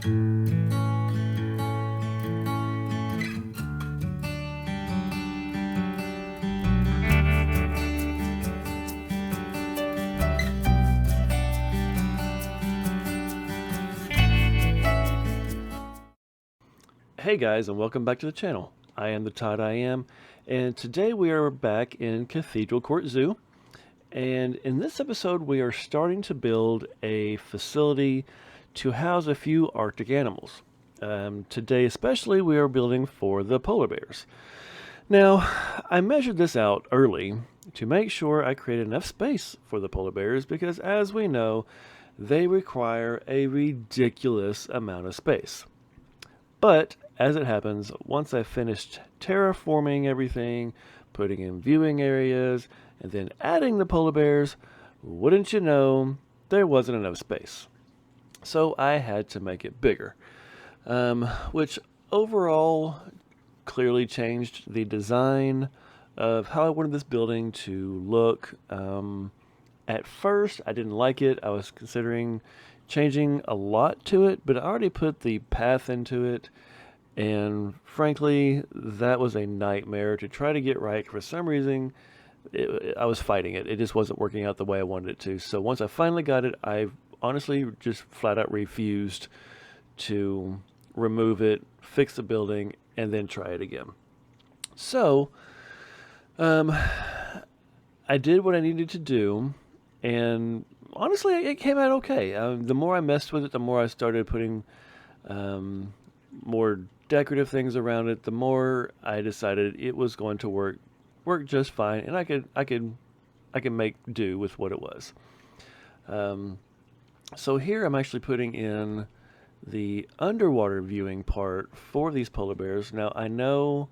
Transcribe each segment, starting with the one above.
Hey guys, and welcome back to the channel. I am the Todd I Am, and today we are back in Cathedral Court Zoo. And in this episode, we are starting to build a facility to house a few Arctic animals. Today especially, we are building for the polar bears. Now, I measured this out early to make sure I created enough space for the polar bears because, as we know, they require a ridiculous amount of space. But as it happens, once I finished terraforming everything, putting in viewing areas, and then adding the polar bears, wouldn't you know, there wasn't enough space. So I had to make it bigger, which overall clearly changed the design of how I wanted this building to look. At first, I didn't like it. I was considering changing a lot to it, but I already put the path into it, and frankly, that was a nightmare to try to get right. For some reason, I was fighting it. It just wasn't working out the way I wanted it to. So once I finally got it, I honestly just flat out refused to remove it, fix the building, and then try it again. So, I did what I needed to do, and honestly, it came out okay. The more I messed with it, the more I started putting more decorative things around it. The more I decided it was going to work just fine, and I could make do with what it was. So here I'm actually putting in the underwater viewing part for these polar bears. Now I know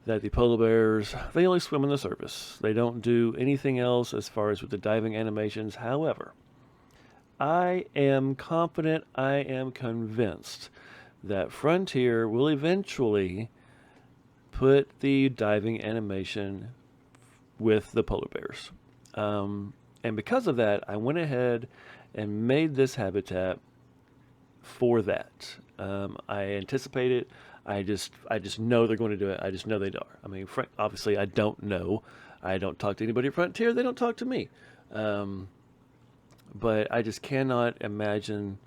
that the polar bears, they only swim on the surface. They don't do anything else as far as with the diving animations. However, I am confident, I am convinced that Frontier will eventually put the diving animation with the polar bears. And because of that, I went ahead and made this habitat for that. I anticipate it. I just know they're going to do it. I just know they are. I mean, obviously, I don't know. I don't talk to anybody at Frontier. They don't talk to me. But I just cannot imagine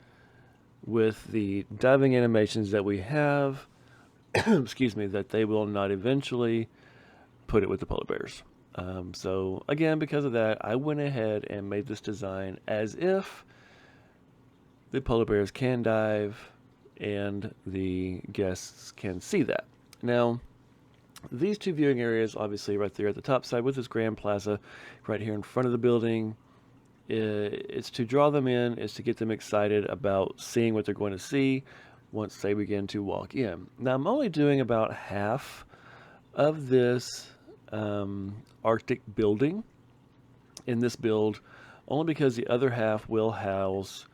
with the diving animations that we have, excuse me, that they will not eventually put it with the polar bears. So again, because of that, I went ahead and made this design as if the polar bears can dive and the guests can see that. Now, these two viewing areas, obviously right there at the top side with this grand plaza right here in front of the building, it's to draw them in, it's to get them excited about seeing what they're going to see once they begin to walk in. Now, I'm only doing about half of this Arctic building in this build, only because the other half will house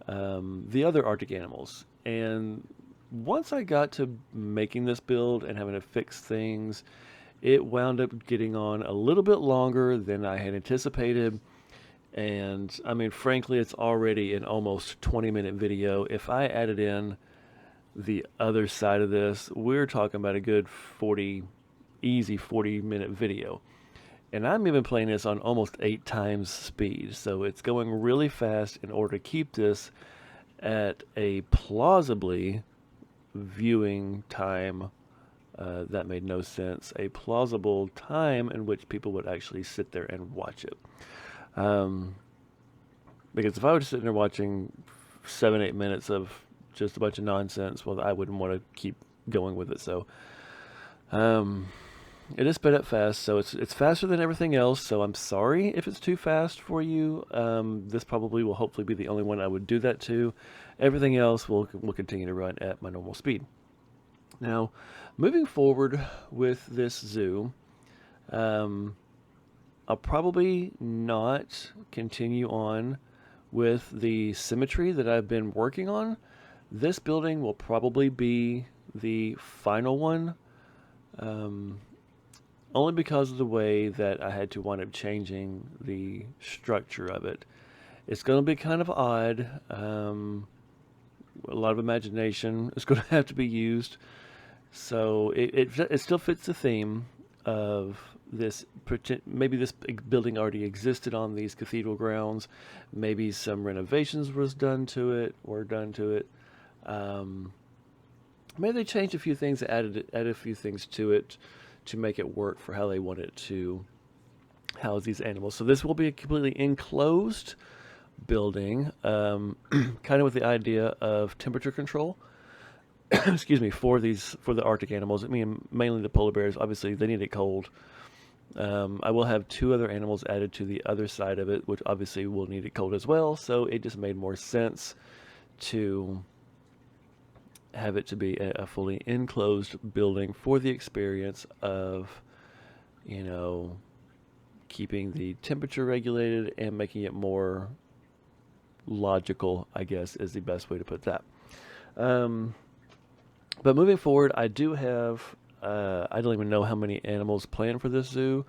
the other Arctic animals. And once I got to making this build and having to fix things, it wound up getting on a little bit longer than I had anticipated. And I mean, frankly, it's already an almost 20-minute video. If I added in the other side of this, we're talking about a good easy 40-minute video. And I'm even playing this on almost 8 times speed. So it's going really fast in order to keep this at a plausibly viewing time. That made no sense. A plausible time in which people would actually sit there and watch it. Because if I was sitting there watching 7-8 minutes of just a bunch of nonsense, well, I wouldn't want to keep going with it. So it is sped up fast, so it's faster than everything else. So I'm sorry if it's too fast for you. This probably will hopefully be the only one I would do that to. Everything else will continue to run at my normal speed. Now, moving forward with this zoo, I'll probably not continue on with the symmetry that I've been working on. This building will probably be the final one, only because of the way that I had to wind up changing the structure of it. It's going to be kind of odd. a lot of imagination is going to have to be used. So it still fits the theme of this. Maybe this building already existed on these cathedral grounds. Maybe some renovations were done to it. Um, Maybe they changed a few things, added a few things to it to make it work for how they want it to house these animals. So this will be a completely enclosed building, kind of with the idea of temperature control. Excuse me, for the Arctic animals. I mean, mainly the polar bears. Obviously, they need it cold. I will have two other animals added to the other side of it, which obviously will need it cold as well. So it just made more sense to have it to be a fully enclosed building for the experience of, you know, keeping the temperature regulated and making it more logical, I guess, is the best way to put that. But moving forward, I do have, I don't even know how many animals planned for this zoo.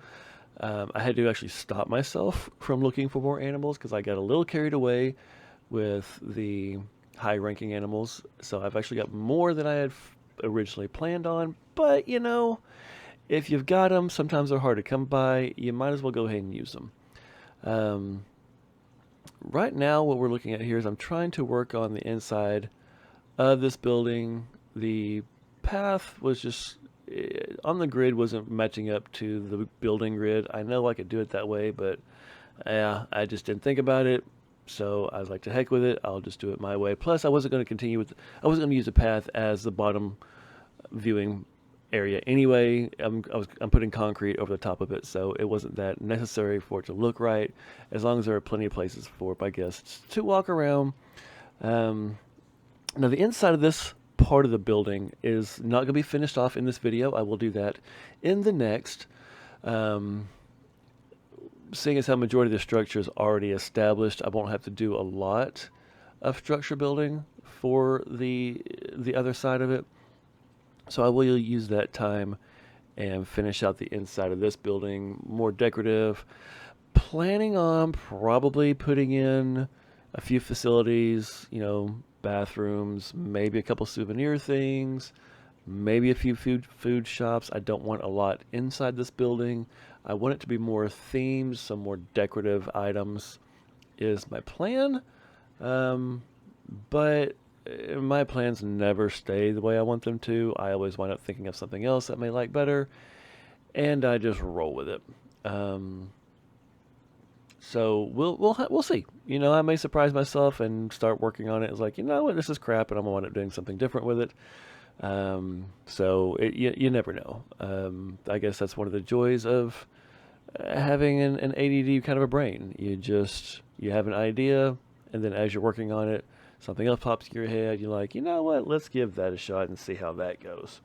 I had to actually stop myself from looking for more animals because I got a little carried away with the high ranking animals. So I've actually got more than I had originally planned on. But, you know, if you've got them, sometimes they're hard to come by. You might as well go ahead and use them. Right now, what we're looking at here is I'm trying to work on the inside of this building. The path was just on the grid wasn't matching up to the building grid. I know I could do it that way, but yeah, I just didn't think about it. So I was like, to heck with it. I'll just do it my way. Plus, I wasn't going to use the path as the bottom viewing area anyway. I'm putting concrete over the top of it, so it wasn't that necessary for it to look right. As long as there are plenty of places for my guests to walk around. Now, the inside of this part of the building is not going to be finished off in this video. I will do that in the next. Seeing as how majority of the structure is already established, I won't have to do a lot of structure building for the other side of it. So I will use that time and finish out the inside of this building, more decorative. Planning on probably putting in a few facilities, you know, bathrooms, maybe a couple souvenir things, maybe a few food shops. I don't want a lot inside this building. I want it to be more themed, some more decorative items is my plan. But my plans never stay the way I want them to. I always wind up thinking of something else that I may like better, and I just roll with it. So we'll see. You know, I may surprise myself and start working on it. It's like, you know what, this is crap, and I'm gonna wind up doing something different with it. So you never know. I guess that's one of the joys of having an ADD kind of a brain. You have an idea, and then as you're working on it, something else pops in your head. You're like, you know what? Let's give that a shot and see how that goes.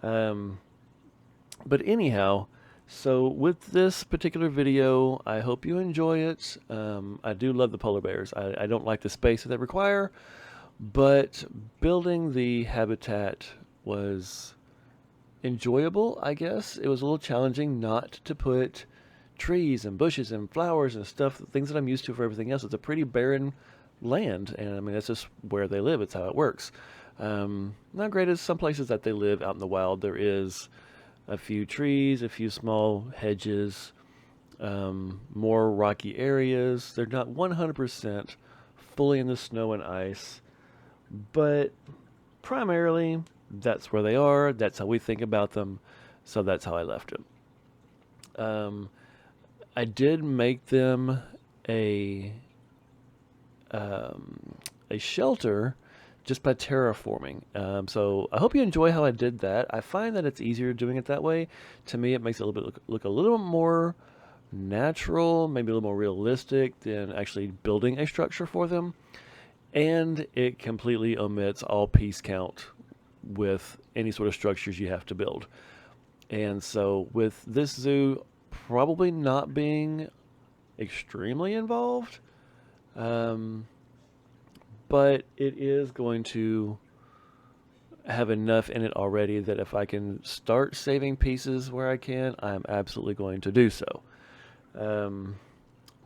But anyhow, so with this particular video, I hope you enjoy it. I do love the polar bears. I don't like the space that they require, but building the habitat was enjoyable, I guess. It was a little challenging not to put trees and bushes and flowers and stuff, things that I'm used to for everything else. It's a pretty barren land, and I mean, that's just where they live. It's how it works. Not great as some places that they live out in the wild. There is a few trees, a few small hedges, more rocky areas. They're not 100% fully in the snow and ice, but primarily that's where they are. That's how we think about them. So that's how I left it. I did make them a shelter just by terraforming. So I hope you enjoy how I did that. I find that it's easier doing it that way. To me, it makes it look a little more natural, maybe a little more realistic than actually building a structure for them. And it completely omits all piece count with any sort of structures you have to build. And so with this zoo probably not being extremely involved, but it is going to have enough in it already that if I can start saving pieces where I can, I'm absolutely going to do so.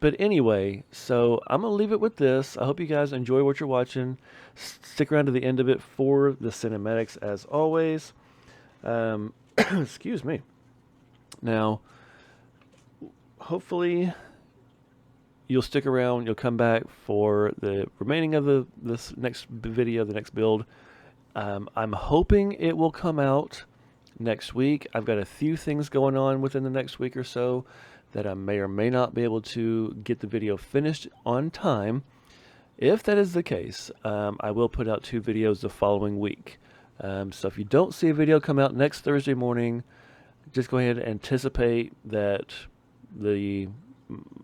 But anyway, so I'm going to leave it with this. I hope you guys enjoy what you're watching. Stick around to the end of it for the cinematics as always. Excuse me. Now, hopefully you'll stick around. You'll come back for the remaining of this next video, the next build. I'm hoping it will come out next week. I've got a few things going on within the next week or so that I may or may not be able to get the video finished on time. If that is the case, I will put out 2 videos the following week. So if you don't see a video come out next Thursday morning, just go ahead and anticipate that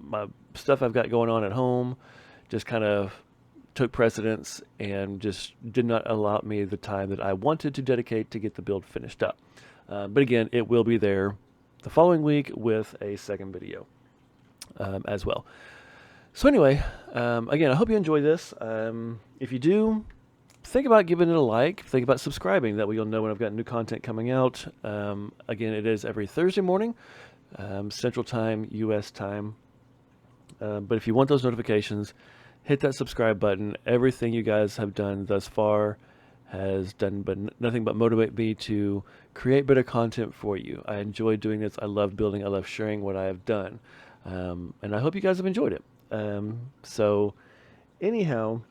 my stuff I've got going on at home just kind of took precedence and just did not allow me the time that I wanted to dedicate to get the build finished up. But again, it will be there the following week with a second video as well. So anyway, again, I hope you enjoy this. If you do, think about giving it a like. Think about subscribing. That way you'll know when I've got new content coming out. Again, it is every Thursday morning, Central Time, U.S. time. But if you want those notifications, hit that subscribe button. Everything you guys have done thus far has done but nothing but motivate me to create better content for you. I enjoy doing this. I love building. I love sharing what I have done. And I hope you guys have enjoyed it. So anyhow,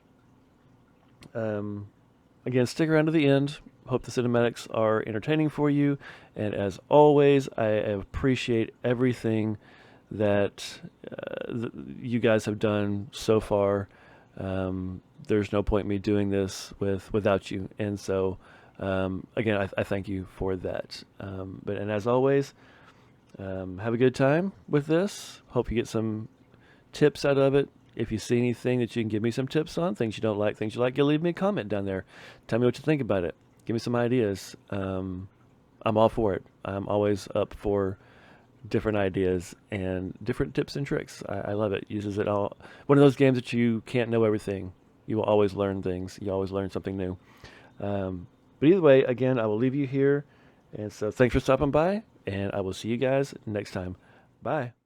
again, stick around to the end. Hope the cinematics are entertaining for you. And as always, I appreciate everything that you guys have done so far. There's no point me doing this without you. And so, again, I thank you for that. And as always, have a good time with this. Hope you get some tips out of it. If you see anything that you can give me some tips on, things you don't like, things you like, you leave me a comment down there. Tell me what you think about it. Give me some ideas. I'm all for it. I'm always up for different ideas and different tips and tricks. I love it. Uses it all. One of those games that you can't know everything. You will always learn things. You always learn something new. But either way, again, I will leave you here. And so thanks for stopping by, and I will see you guys next time. Bye.